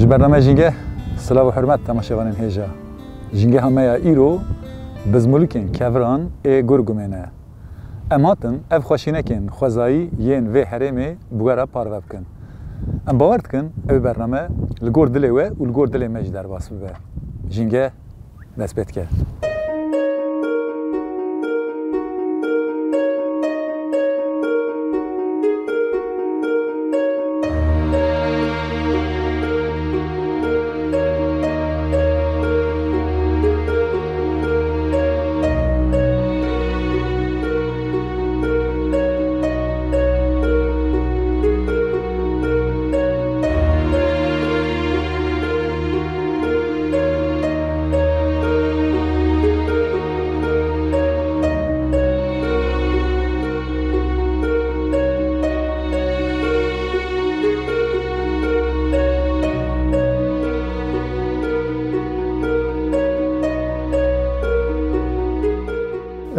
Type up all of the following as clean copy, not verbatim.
برنامه جنگه سلام و حرمت تماشاوان هیجا جنگه همه ایرو بزمولکن کفران گرگومنه اماتن اف خوشینکن خوزایی ین و حرمه بوگرا پارو بکن ام باورد کن او برنامه لگور دلی و لگور دلی مج در باس ببه جنگه دست بید که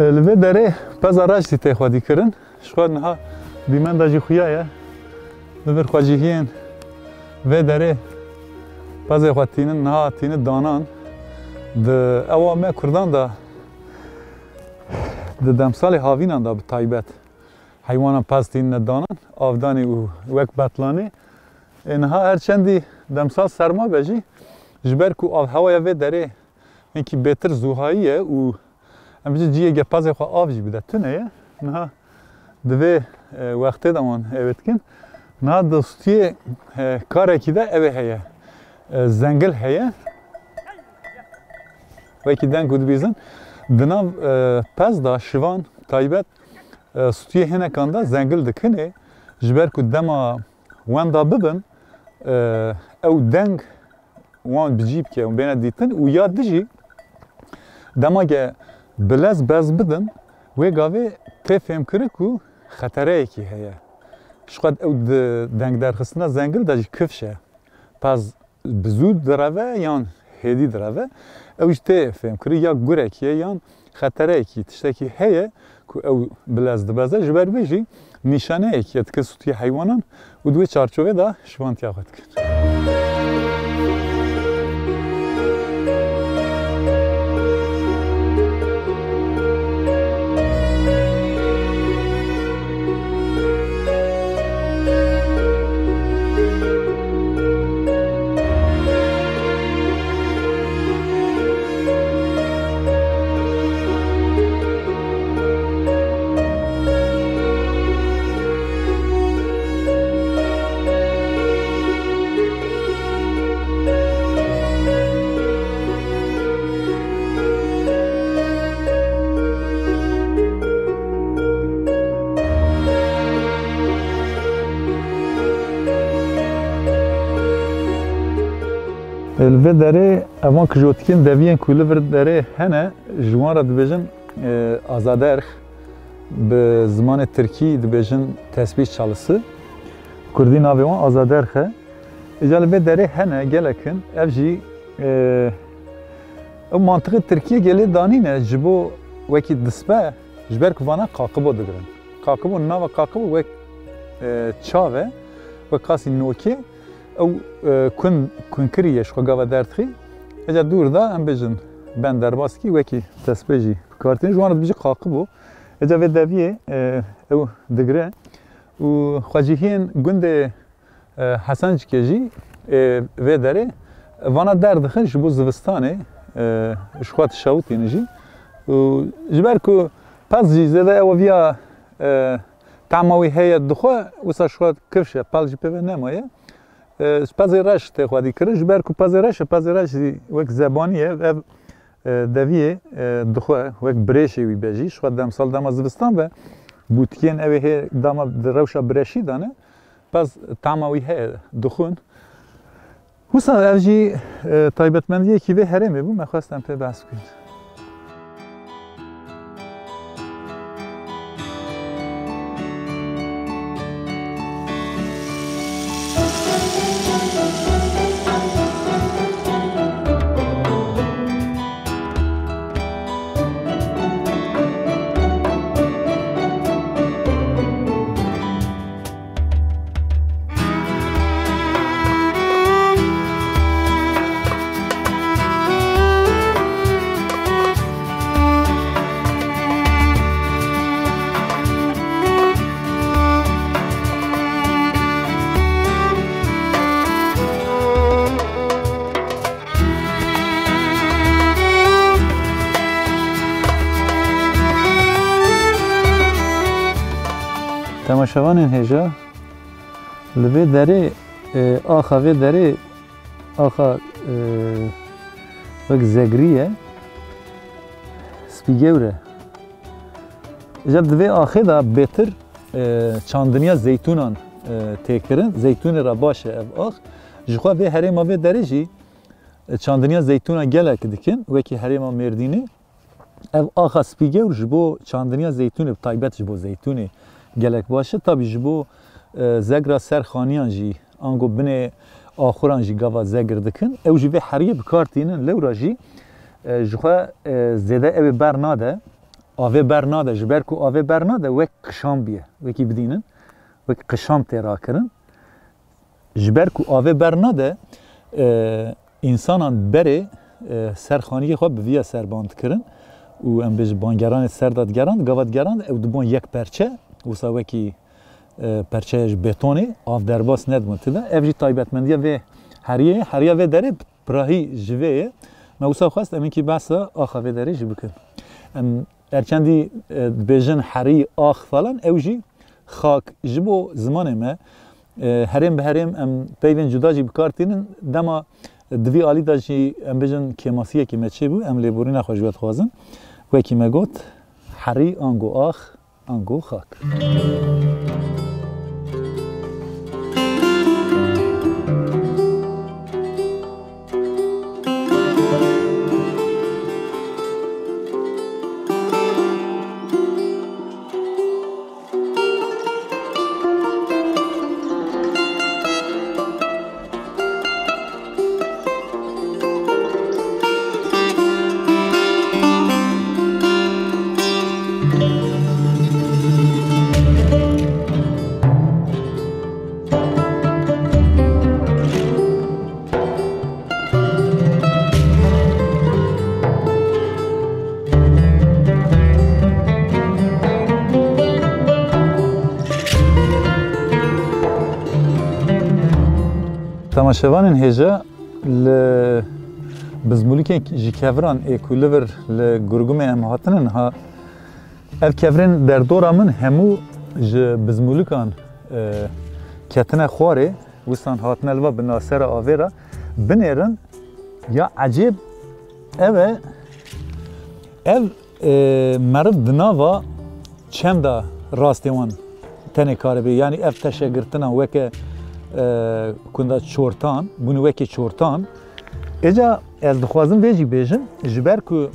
لوی داره پزاراج تی خودی کردن شخوار نها بیمن داجی خویایه لور خواجیهین و داره پز خودتینن نها تین دانان د اوامه کردان دا د دمسال هاوینان دا به تایبت حیوانان پز تین دانان آفدانی و وک بطلانی نها هرچندی دمسال سرما بجی جبر کو آف هوای و داره اینکی بهتر زوهاییه و امروز جیه گپاز خو آفجی بوده تونه نه دوی وقتی دمان اوت کن نه دوستی کاری که ده اوه هیه زنگل هیه و کی دن کود بیزن دناو پس دا شوان تایبت سوتیه هنه کاندا زنگل دکنه جبر کود دما وان دا ببن او دنگ وان بجیب که اون بینه دیتن و یاد دیجی دما که بلز باز بدن و گاوی تفهم کرد کو خطره کی هیا شقد او دنگ در خستنا زنگل داج کفشه پس بزود دراوه یان هدی دراوه اوش تفهم کرد یا گوره کی یان خطره کی تشتکی هیا کو او بلز دبازه جبر بیجی نشانه کی تکسوتی حیوانان و دوی چارچوبه دا شوانتی آخد کرد الوی داره اوان کجوتکن دویان کوله ورد داره هنه جوان را دبیجن آزادرخ به زمان ترکی دبیجن تسبیح چالسی کردی ناویوان آزادرخه اجال الوی داره هنه گلکن افجی او منطقه ترکیه گلی دانینه جبو وکی دسبه جبر کوانا قاقبو دگرن قاقبو ناو قاقبو وک چاوه و قاسی نوکی او کن کریش خو گاوا درتخی اجا دور دا هم بجن بن درباس کی وکی تسبیجی کارتین جوان بیجی قاقبو اجا و دویه او دگره و خواجیهین گند حسن جکجی و داره وانا درد خنش بو زوستانه شخوات شاوتی نجی و جبر کو پس جی زده او ویا تعموی هیئت دخوا وسا شخوات کفشه پالجی پیوه نمایه پس رش تخوادی کرد جبر کو پس رش وک زبانیه دویه دخوا وک برشی وی بجی شخوات دم سال دم زوستان به بوتکین اوه دم روشا برشی دانه پس تعموی هیئت دخون حسن اوجی تایبەتمەندیە کی به هەرێمێ بوو مەخواستم پێ باس بکەین. تماشاوان هجا لبه داره آخا و داره آخا وک زگریه سپیگوره جب دوی آخه دا بهتر چاندنیا زیتونان تکرن زیتون را باشه اف آخ جخوا به هره ما به داره جی چاندنیا زیتونا گلک دکن وکی هره ما مردینه اف آخا سپیگور جبو چاندنیا زیتونه تایبت جبو زیتونه گلک باشه تابی جبو زگر سرخانیان جی آنگو بنه آخران جی گاوا زگر دکن او جی به حریه بکارتینن لورا جی جخوا زده او برناده آوه برناده جبر کو آوه برناده وک قشام بیه وکی بدینن وک قشام تیرا کرن جبر کو آوه برناده انسانان بره سرخانیه خواه بویا سرباند کرن و ام بیش بانگران سردادگران گاوادگران او دبون یک پرچه وسا وکی پرچهش بتونه آف درباس ندمونده ده اوجی تایبەتمەندیه و هریه و داره پراهی جوه ما وسا خواست امین کی بحثا آخا و داره جی بکن ارچندی بیجن هری آخ فلان اوجی خاک جبو زمانه ما هریم به هریم ام پیوین جدا جی بکارتینن دما دوی آلی دا جی ام بیجن کماسیه که مچه بو ام لیبوری نخواجوت خوازن وکی مگوت هری آنگو آخ آنگو خاک تماشاوان هجا ل بزمولیک جی کفران اکولور ل گرگوم ام هاتنن ها اف کفرن در دورا من همو ج بزمولیکان کتنه خواره وستان هاتن الوا بناصر آویرا بنیرن یا عجیب اف مرد دناوا چم دا راستیوان تنه کاره بی یعنی اف تشگرتنا وکه کنده چورتان بونو وکی چورتان اجا از دخوازم ویجی بیجن جبر کو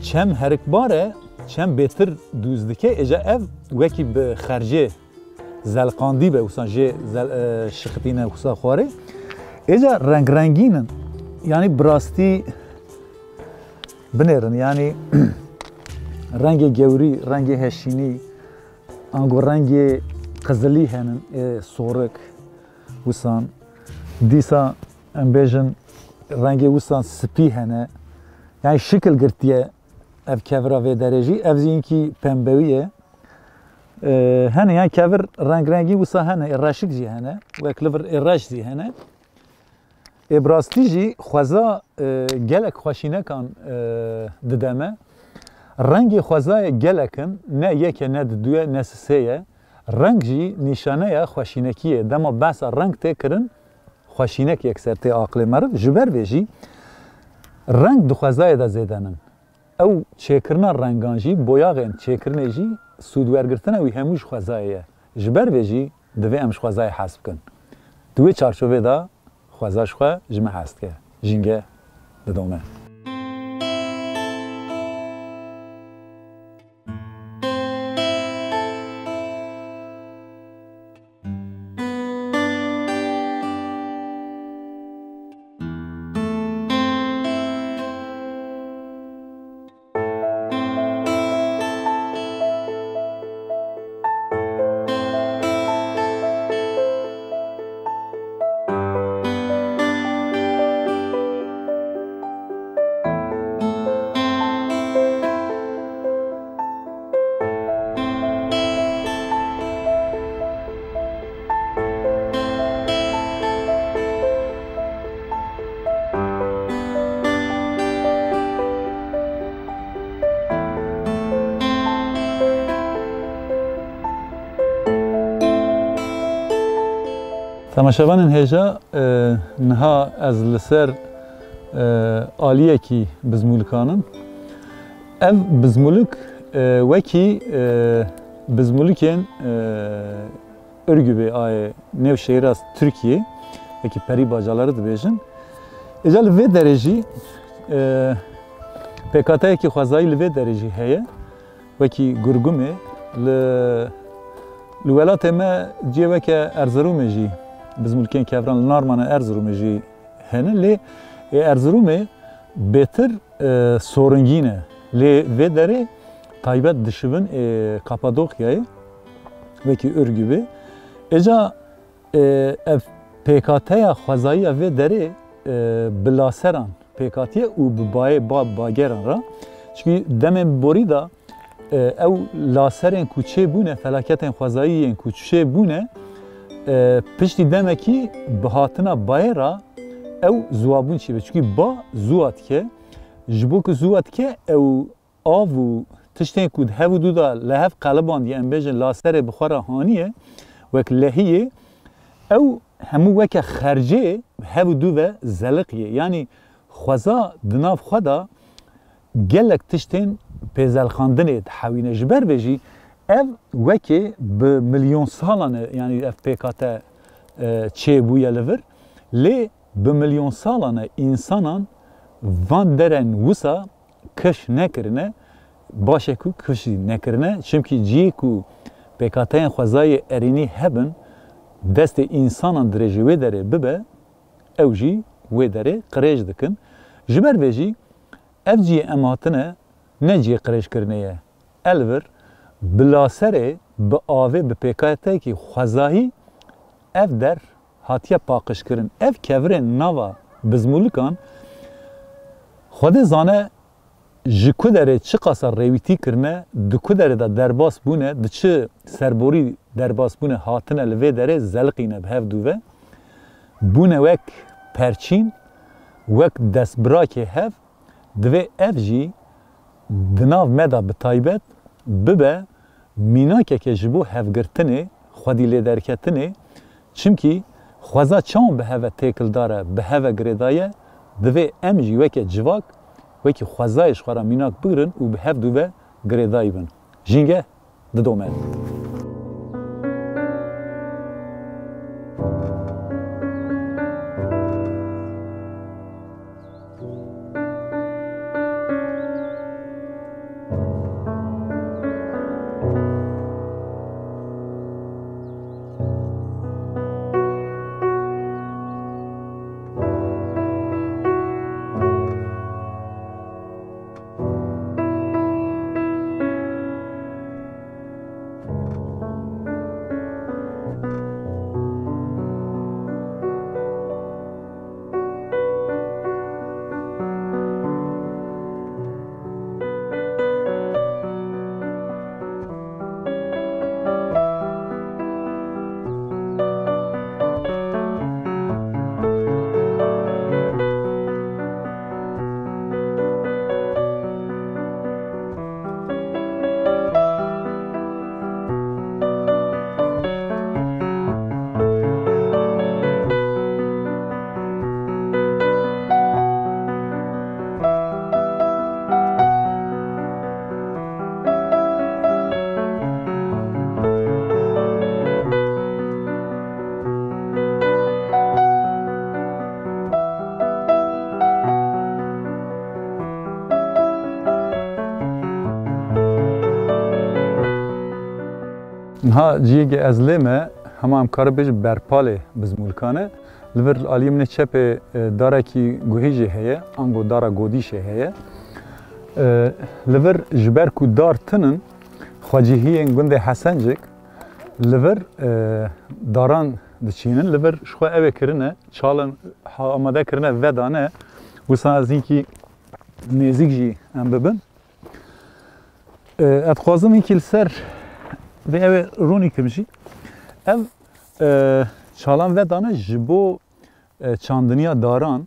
چم هرک باره چم بهتر دوزدکه اجا اف وکی به خرجه زلقاندی به وسان جه شختینه وسا خواره اجا رنگ رنگینن یعنی براستی بنیرن یعنی رنگ گوری رنگ هشینی انگو رنگ قزلی هنن سورک وسان دیسا ام بیجن رنگ وسان سپی هنه یعنی شکل گرتیه اف کفرا و درجی اف زینکی پنبویه هنه يعني كافر رنگ رنگی وسا هنه راشق جی هنه و کلفر راش جی هنه ابراستی جی خوازا گلک خوشینه کان ددمه رنگ خوازای گلکن نه یک نه دوه نه سه رنگ جی نشانه یا خوشینکیه دما بس رنگ تکرن خوشینک یک سرته عقل مرد جبر بجی رنگ دو خوازای دا زیدنن او چکرنا رنگان جی بویاغن چکرنه جی سودورگرتنه وی هموش خوازایه جبر بجی دوی امش خوازای حسب کن دوی چارچوبه دا خوازاش خواه جمع هست که جنگه بدومه تماشاوان هجا نها از لسر آلیه کی بزمولکانن ev bizmuluk veki bizmulukên örgübe ay Nevşehir Türkiye veki peri bacaları dibêjin êca li vê derejî PKK'yekî xwezayî li vê derejî heye wekî Gurgumê li welatê me ciyê Erzeromê jî bizmulkên kevran li Narmana Erzeromê jî hene lê Erzeromê bêtir soringîn e lê vê derê taybet dişibin Kapadokyayê wekî Ürgüpê êca ev PKK'ya xwezayiya vê derê bi laseran PKK'ye û bi bageran ra çünkü demên borî da ew laserên ku çêbûne felaketên xwezayiyên ku çêbûne piştî demekî bi hatina bayê ra ew ziwabûn çêbe çünkü ba ziwa dike ji bo ku ziwa dike ew av û tiştên ku hev û du da li hev qelebandiye em bêjin laserê bi xwe re haniye wek lehiyê ew hemû weke xercê hev û du ve zeliqiye yanî xweza di nav xwe da gelek tiştên pêzelxandinê dihewîne ji ber vê jî ev wekê bi milyon salan e yanî ev PKK çêbûye li vir lê bi milyon salan e însanan van derên wisa kiş nekirine başe ku kişî nekirine çünkü ciyê ku PKK'yên xwezayê erînî hebin destê însanan dirêjî wê derê bibe ew jî wê derê qirêj dikin ji ber vê jî ev ciyê em hatine ne ciyê qirêjkirinê ye el vir bi laserê bi avê bi PKK'yekî xwezayî ev der hatiye paqijkirin ev kevirên nava bizmûlikan xwedê zane ji ku derê çi qasa rêwîtî kirine di ku derê de derbas bûne di çi serborî derbas bûne hatine li vê derê zeliqîne bi hev dû ve bûne wek perçîn wek destbirakê hev divê ev jî di nav me da bi taybet bibe mînakeke ji bo hevgirtinê xwedî lêderketinê çimkî xweza çawan bi heve têkildar e bi heve girêdaye divê em jî weke civak wekî xwezayê ji xwe re mînak bigirin û bi hev dû ve girêdayî bin jînge didome نها جیگه از لیمه همه هم کار بیش برپاله بزمولکانه لور علیم نه چپ داره کی گوهیجه هیه انگو داره گودیشه هیه لور جبر کو دار تنن خواجهی گنده حسنجک لور داران دچینن لور شخوا اوه کرنه چالن آماده کرنه ودانه وسان از اینکی نزیک جی ام ببن اتخوازم اینکی لسر و اوه رونی کمشی او چالان ودانه جبو چاندنیا داران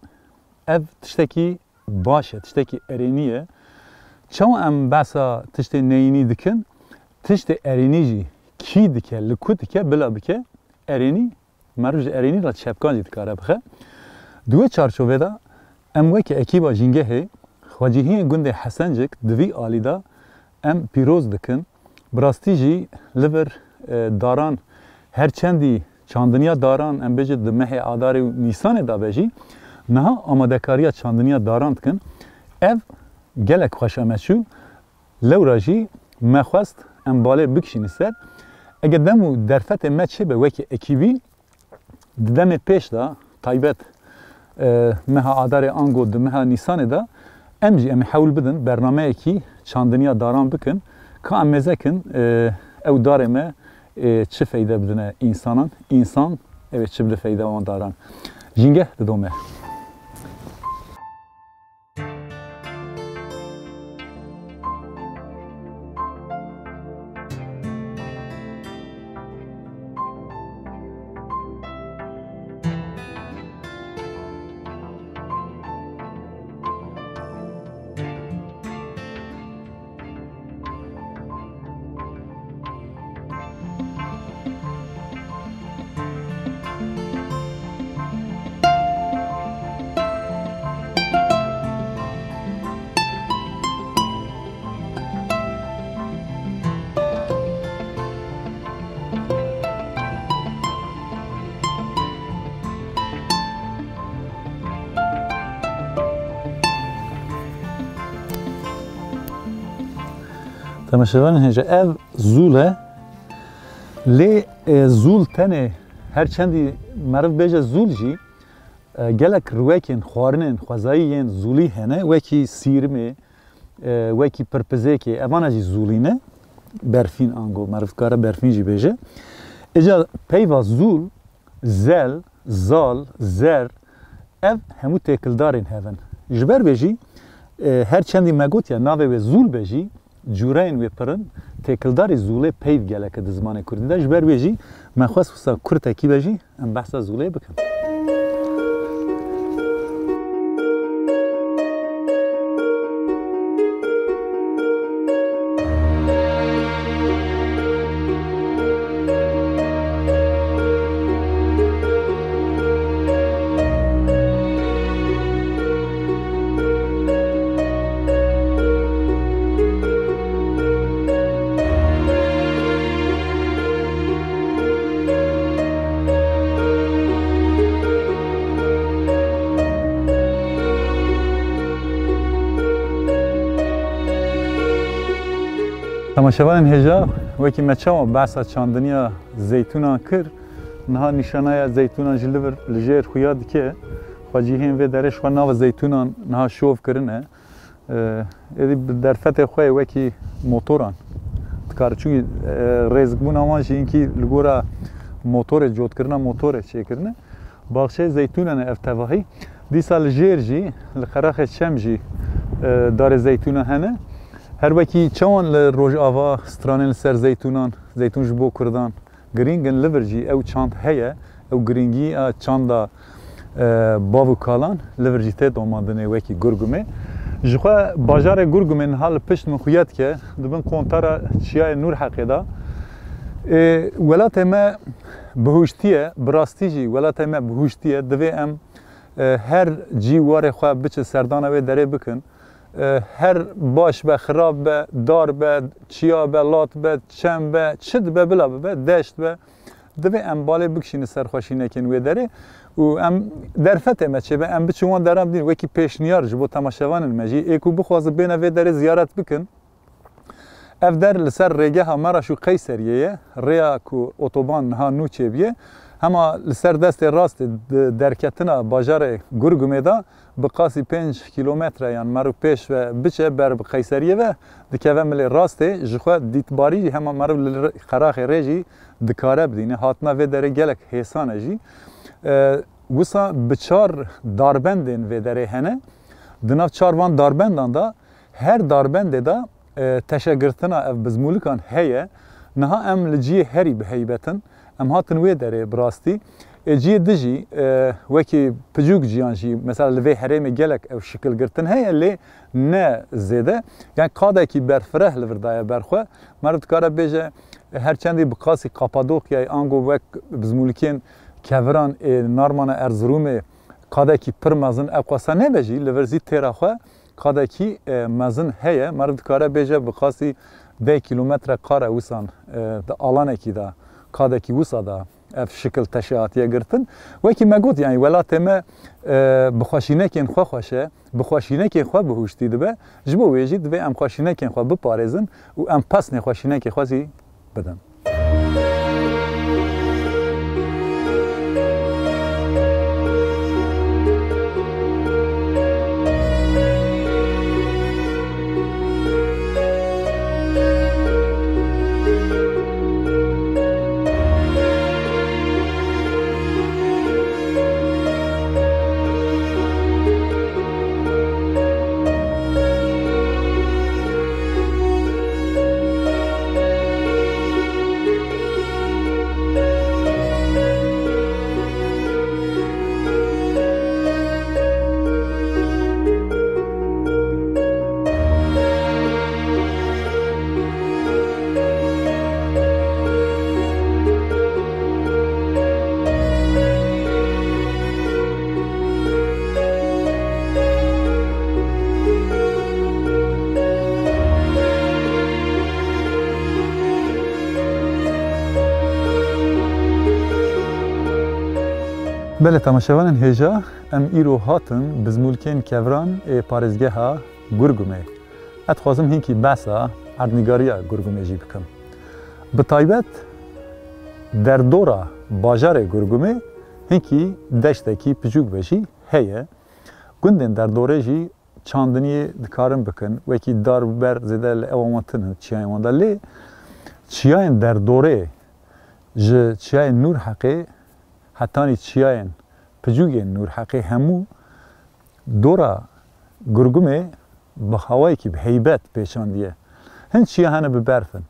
ev tiştekî baş e, tiştekî erênî ye. Çawa em behsa tiştê neyînî dikin, tiştê erênî jî kî dike, li ku dike, bila bike, erênî, merv ji erênî ra çepkan jî dikare bixe. Di wê çarçovê de em wekî ekîba jîngehê, xwecihiyên gundê Hesencik di vî alî de em pîroz dikin. Bi rastî jî li vir daran her çendî çandiniya daran em bêje di mehê adarê û Nîsanê de be jî niha amadekariya çandiniya daran dikin. Ev gelek xweş e meçûl lewra jî me xwest em balê bikişînin ser. Eger dem û derfetê me çêbe wekî ekîbî di demê pêş de taybet meha adarê ango di meha Nîsanê de em jî em hewl bidin bernameyekî çandiniya daran bikin ka em mêzekin ew darê me çi feyde bidine însanan, însan ew ê çi bide feyde wan daran. Jîngeh didome. Temaşevanên hêja ev zûl e lê zûl tenê her çendî meriv bêje zûl jî gelek rûwekên xwarinên xwezayî yên zûlî hene wekî sîrmê wekî pirpizêkê evan jî zûlî ne berfîn ango meriv dikare berfîn jî bêje. Îca peyva zûl, zel, zal, zer ev hemû têkildarên hevin. Ji ber vê jî her çendî me gotiye navê wê zûl be jî cûreyên wê pirin têkildarê zûlê peyv geleke di zimanê Kurdî de ji ber wê jî me xwest wisa Kurtekî be jî em behsa zûlê bikin. Temaşevanên hêja wekî me çawa behsa çandiniya zeytûnan kir niha nîşanaya zeytûnan jî li vir li jêr xuya dike xwecihên vê derê xwe nava zeytûnan niha şov kirine êdî bi derfetê xwe wekî motoran dikare çûkî rêzikbûna wan jî inkî li gora motorê cotkirina motorê çêkirine baxçeyê zeytûnan e ev tevahî dîsa li jêr jî li xeraxê çem jî darê zeytûnan hene. Her wekî çawan li Rojava stranên li ser zeytûnan, zeytûn ji bo Kurdan girîngin li vir jî ew çand heye, ew girîngî a çanda bav û kalan li vir jî tê domadinê wekî Gurgumê. Ji xwe bajarê Gurgumê niha li pişt min xuya dike dibin kontara Çiyayê Nûrheqê de welatê me bihuştiye, bi rastî jî welatê me bihuştiye divê em her cî warê xwe biçin serdana wê derê bikin. Her baş be, xirab be, dar be, çiya be, lat be, çem be, çid be, bila be, deşt be. Divê em balê bikişînin ser xweşînekên wê derê û em derfetê me çêbe em biçin wan deran bidîn wekî pêşniyar ji bo temaşevanên me jî êkû bixwaze bêne vê derê ziyaret bikin. ev der li ser rêgeha Meraş û Qeyseriye ye, rêya ku otoban niha nû çêbiye, hema li ser destê rastê derketina bajarê Gurgumê da bi qasî 5 kilometre yan meriv pêş ve biçe ber bi Qeyseriye ve dikeve milê rastê ji xwe dîtbarî jî hema meriv li Xeraxê rê jî dikare bidîne. Hatina vê derê gelek hêsan e jî. Wisa bi 4 darbendên vê derê hene. Di nav 4 van darbendan da her darbendê da teşegirtina ev bizmûlikan heye. Niha em li ciyê herî bi heybetin. Em hatin wê derê bi rastî. Ciyê di jî wekî picûk ciyan jî mesela li vê herêmê gelek ev şikilgirtin heye lê ne zêde. Yani qadekî berfireh li vir daye berxwe. Meriv dikare bêje herçendî bi qasî Kapadokyayê ango wek bizmûlikên keviran Narmana Erzurumê qadekî pir mezin ev qasa nebe jî li vir zî têra xwe qadekî mezin heye. Meriv dikare bêje bi qasî 10 kilometre qare wisan di alanekî da qadekî wisa da ev şikil teşehatiye girtin. Wekî me got yani welatê me bi xweşînekên xwe xweş e, bi xweşînekên xwe bihuştî dibe. Ji bo wê jî divê em xweşînekên xwe biparêzin û em pesnê xweşînekê xwe jî bidin. Belê temaşevanên hêja em îro hatin bizmûlkên kevran ê parêzgeha Gurgumê. Ez dixwazim hinkî behsa erdnîgariya Gurgumê jî bikim. Bi taybet derdora bajarê Gurgumê hinkî deştekî picûk ve jî heye. Gundên derdorê jî çandiniyê dikarin bikin. Wekî dar ber zêde li ew wan tin çiyayên wan da lê çiyayên derdorê ji çiyayên Nûrheqê hetanî çiyayên picûkên Nûrheqê hemû dora Gurgumê bi hewayekî bi heybet pêşandiye. Hin çiya hene bi berfin,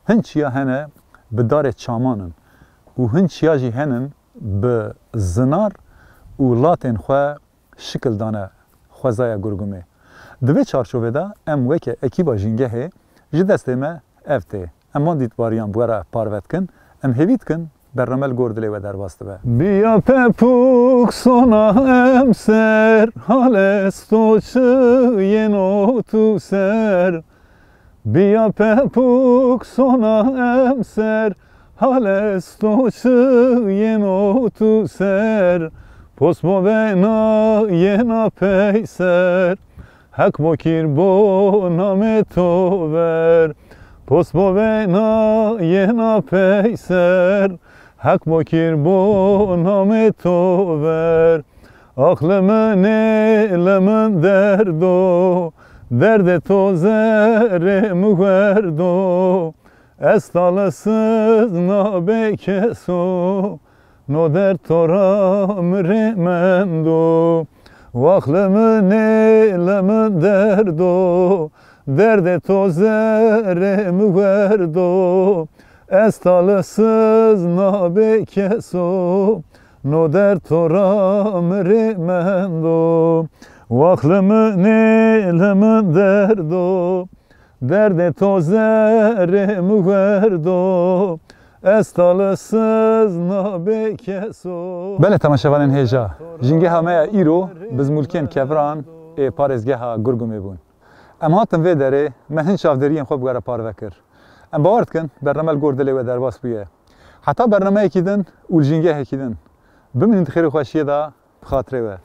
hin çiya hene bi darê çamanin û hin çiya jî henin bi zinar û latên xwe şikil dane xwezaya Gurgumê. Di vê çarçovê de em weke ekîba jîngehê ji destê me ev tê. Em wan dîtbariyan bi were parve dikin, em hêvî dikin Berramel Gordilê ve derbas dibe. Biya pepuk sona em ser, halesto çiyên otu ser. Biya pepuk sona em ser, halesto çiyên otu ser. Posbo bena yena peyser, hek bokir bo nameto ver. Posbo bena yena peyser, hek bokir bo nameto ver. Aklımın eylemin derdo, derde to zerremi verdo. Estalısız nabe keso, no dert tora mremendo. Aklımın eylemin derdo, derde to zerremi verdo. Estalısız nabe keso, no dert tora mremendo. Aklımın eylemin derdo, derde to zerremi verdo. Estalısız nabe keso. Belê temaşevanên hêja, jîngeha me ya îro bizmûlkên kevran ê parêzgeha Gurgumê bûn. Em hatin vê derê me hin çavderiyên xwe bi were parve kir. Em bawer dikin Berramel Gordilê we derbas bûye. Heta bernameyekî din û jîngehekî din. Bimînin di xêrê xweşiyê da bi xatirê we.